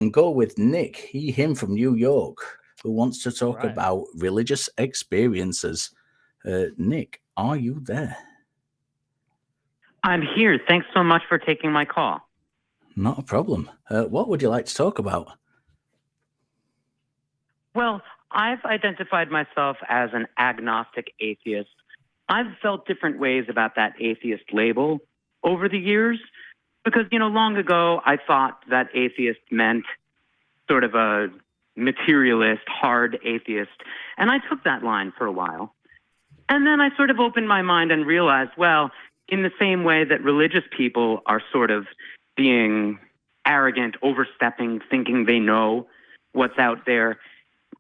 and go with Nick, him from New York, who wants to All talk right. about religious experiences. Nick, are you there? I'm here. Thanks so much for taking my call. Not a problem. What would you like to talk about? Well, I've identified myself as an agnostic atheist. I've felt different ways about that atheist label over the years because, long ago I thought that atheist meant sort of a materialist, hard atheist. And I took that line for a while. And then I sort of opened my mind and realized, well, in the same way that religious people are sort of being arrogant, overstepping, thinking they know what's out there,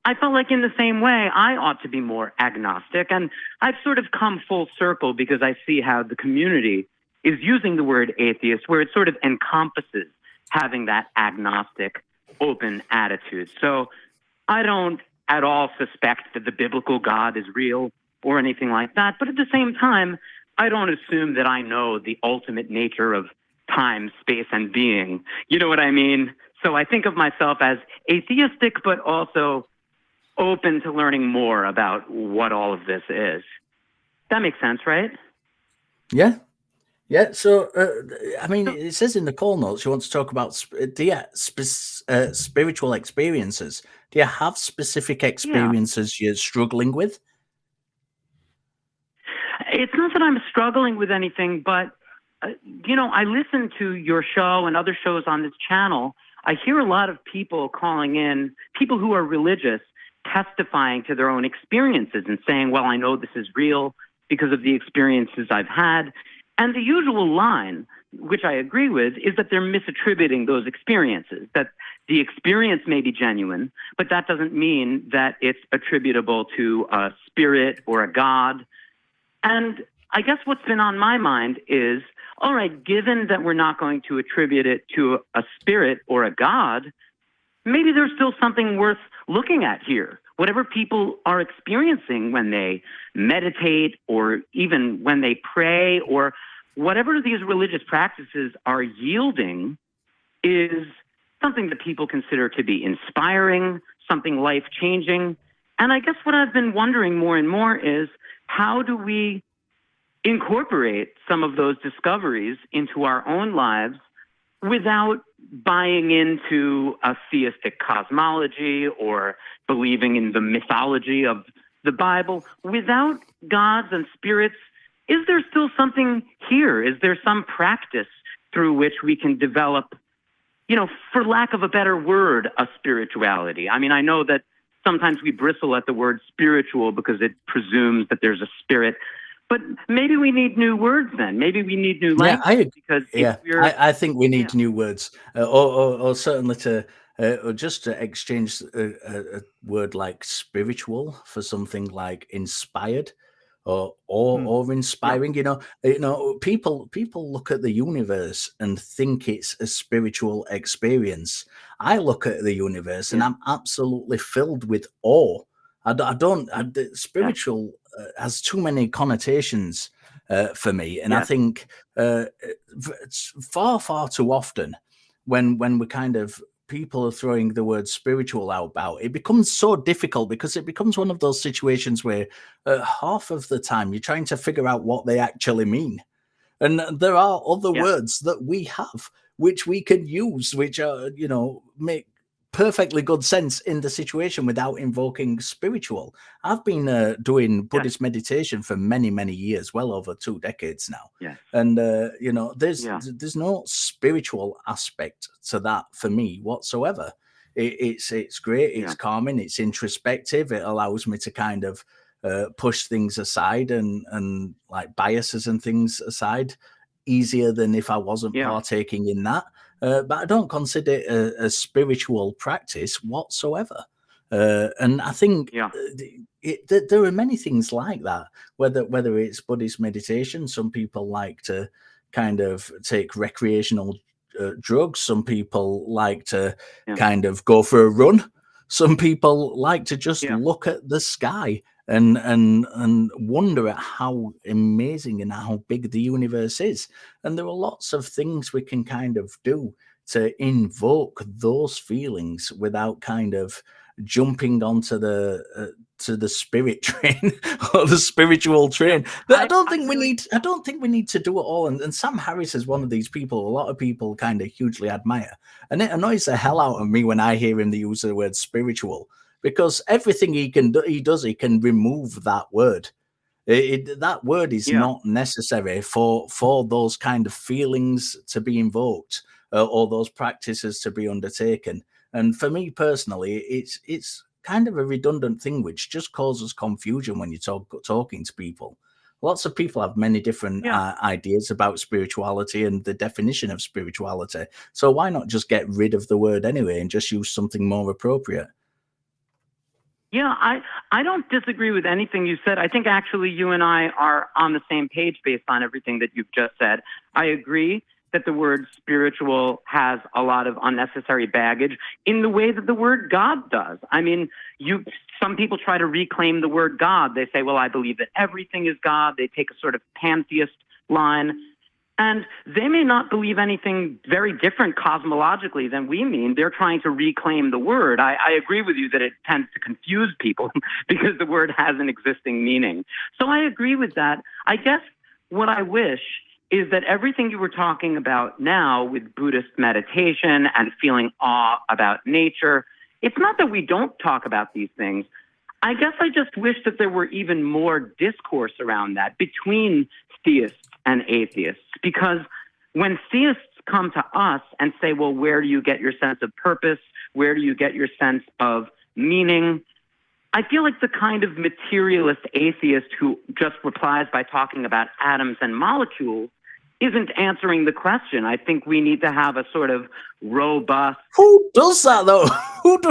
I felt like in the same way, I ought to be more agnostic. And I've sort of come full circle because I see how the community is using the word atheist, where it sort of encompasses having that agnostic, open attitude. So I don't at all suspect that the biblical God is real or anything like that. But at the same time, I don't assume that I know the ultimate nature of time, space, and being. You know what I mean? So I think of myself as atheistic, but also open to learning more about what all of this is. That makes sense, right? Yeah. Yeah, so I mean, it says in the call notes you want to talk about spiritual experiences. Do you have specific experiences you're struggling with? It's not that I'm struggling with anything, but I listen to your show and other shows on this channel. I hear a lot of people calling in, people who are religious, testifying to their own experiences and saying, well, I know this is real because of the experiences I've had. And the usual line, which I agree with, is that they're misattributing those experiences, that the experience may be genuine, but that doesn't mean that it's attributable to a spirit or a God. And I guess what's been on my mind is, all right, given that we're not going to attribute it to a spirit or a God, maybe there's still something worth looking at here. Whatever people are experiencing when they meditate or even when they pray or whatever these religious practices are yielding is something that people consider to be inspiring, something life-changing. And I guess what I've been wondering more and more is, how do we incorporate some of those discoveries into our own lives without buying into a theistic cosmology or believing in the mythology of the Bible? Without gods and spirits, is there still something here? Is there some practice through which we can develop, for lack of a better word, a spirituality? I mean, I know that sometimes we bristle at the word spiritual because it presumes that there's a spirit. But maybe we need new words then. Maybe we need new language. I think we need new words, or certainly to just to exchange a word like spiritual for something like inspired or inspiring. People look at the universe and think it's a spiritual experience. I look at the universe and I'm absolutely filled with awe. Spiritual has too many connotations for me, and I think it's far too often when we kind of people are throwing the word spiritual out about, it becomes so difficult because it becomes one of those situations where half of the time you're trying to figure out what they actually mean, and there are other words that we have which we can use, which are make perfectly good sense in the situation without invoking spiritual. I've been doing Buddhist meditation for many years, well over 2 decades now. And there's no spiritual aspect to that for me whatsoever. It's great, it's calming, it's introspective, it allows me to kind of push things aside and like biases and things aside easier than if I wasn't partaking in that. But I don't consider it a spiritual practice whatsoever. And I think there are many things like that, whether it's Buddhist meditation. Some people like to kind of take recreational drugs. Some people like to kind of go for a run. Some people like to just look at the sky and wonder at how amazing and how big the universe is. And there are lots of things we can kind of do to invoke those feelings without kind of jumping onto the to the spirit train or the spiritual train. I don't think we need to do it all. And Sam Harris is one of these people a lot of people kind of hugely admire, and it annoys the hell out of me when I hear him use the word spiritual, because everything he can do, he can remove that word. That word is not necessary for those kind of feelings to be invoked, or those practices to be undertaken. And for me personally, it's kind of a redundant thing, which just causes confusion when you're talking to people. Lots of people have many different ideas about spirituality and the definition of spirituality. So why not just get rid of the word anyway and just use something more appropriate? Yeah, I don't disagree with anything you said. I think actually you and I are on the same page based on everything that you've just said. I agree that the word spiritual has a lot of unnecessary baggage in the way that the word God does. I mean, some people try to reclaim the word God. They say, well, I believe that everything is God. They take a sort of pantheist line. And they may not believe anything very different cosmologically than we mean. They're trying to reclaim the word. I agree with you that it tends to confuse people because the word has an existing meaning. So I agree with that. I guess what I wish is that everything you were talking about now with Buddhist meditation and feeling awe about nature, it's not that we don't talk about these things. I guess I just wish that there were even more discourse around that between theists and atheists, because when theists come to us and say, well, where do you get your sense of purpose? Where do you get your sense of meaning? I feel like the kind of materialist atheist who just replies by talking about atoms and molecules isn't answering the question. I think we need to have a sort of robust... Who does that, though?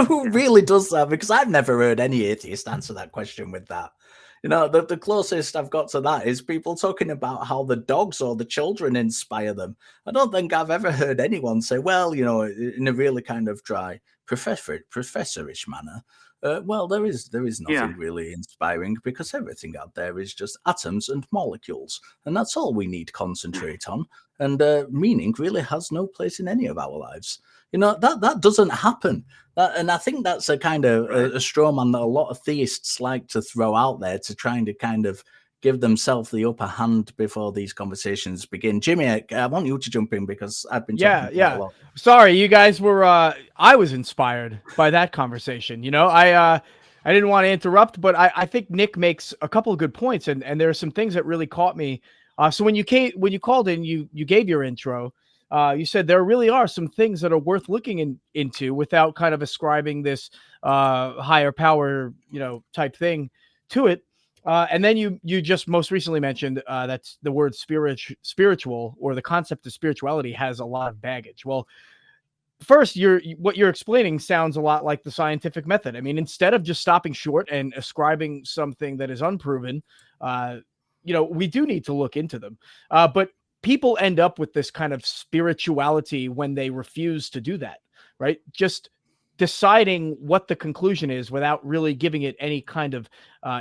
Who really does that? Because I've never heard any atheist answer that question with that. You know, the closest I've got to that is people talking about how the dogs or the children inspire them. I don't think I've ever heard anyone say, well, you know, in a really kind of dry, professorish manner, well, there is nothing really inspiring, because everything out there is just atoms and molecules, and that's all we need to concentrate on. And meaning really has no place in any of our lives. You know, that doesn't happen. And I think that's a kind of a straw man that a lot of theists like to throw out there to trying to kind of give themselves the upper hand before these conversations begin. Jimmy, I want you to jump in because I've been talking a lot. Sorry, you guys were. I was inspired by that conversation. You know, I didn't want to interrupt, but I think Nick makes a couple of good points, and there are some things that really caught me. So when you called in, you gave your intro. You said there really are some things that are worth looking into without kind of ascribing this higher power, type thing to it. And then you just most recently mentioned that's the word spiritual, or the concept of spirituality, has a lot of baggage. Well, first, what you're explaining sounds a lot like the scientific method. I mean, instead of just stopping short and ascribing something that is unproven, we do need to look into them. But people end up with this kind of spirituality when they refuse to do that, right? Just deciding what the conclusion is without really giving it any kind of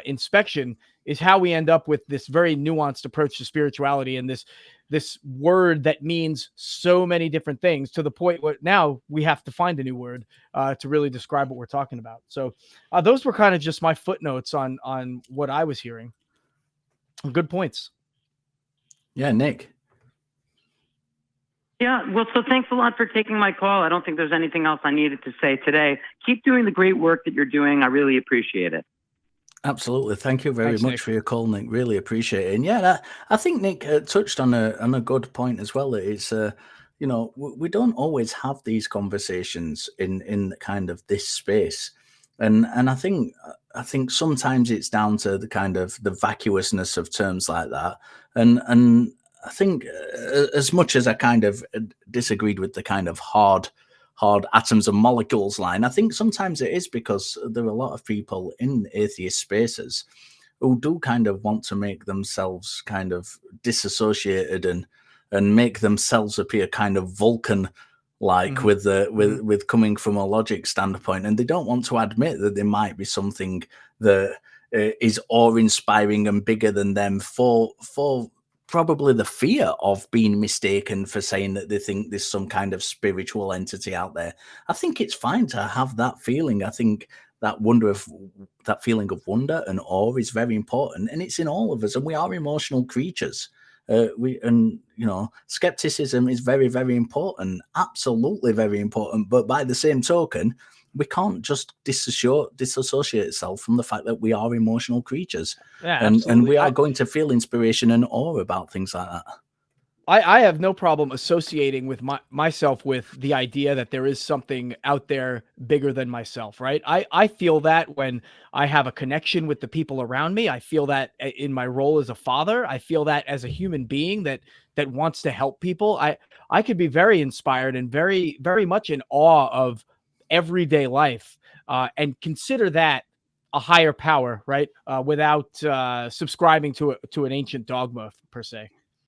inspection is how we end up with this very nuanced approach to spirituality, and this word that means so many different things, to the point where now we have to find a new word to really describe what we're talking about. So those were kind of just my footnotes on what I was hearing. Good points. Yeah, Nick. Yeah, well, so thanks a lot for taking my call. I don't think there's anything else I needed to say today. Keep doing the great work that you're doing. I really appreciate it. Absolutely. Thank you very much for your call, Nick. Really appreciate it. And yeah, I think Nick touched on a good point as well. That it's, we don't always have these conversations in kind of this space. And I think sometimes it's down to the kind of the vacuousness of terms like that. And I think as much as I kind of disagreed with the kind of hard atoms and molecules line, I think sometimes it is because there are a lot of people in atheist spaces who do kind of want to make themselves kind of disassociated and make themselves appear kind of Vulcan-like with coming from a logic standpoint, and they don't want to admit that there might be something that is awe-inspiring and bigger than them for probably the fear of being mistaken for saying that they think there's some kind of spiritual entity out there. I think it's fine to have that feeling. I think that feeling of wonder and awe is very important, and it's in all of us, and we are emotional creatures. Skepticism is very, very important, absolutely very important. But by the same token, we can't just disassociate itself from the fact that we are emotional creatures, and we are going to feel inspiration and awe about things like that. I have no problem associating with myself with the idea that there is something out there bigger than myself, right? I feel that when I have a connection with the people around me. I feel that in my role as a father. I feel that as a human being that wants to help people. I could be very inspired and very, very much in awe of everyday life, and consider that a higher power, right? Without subscribing to an ancient dogma per se.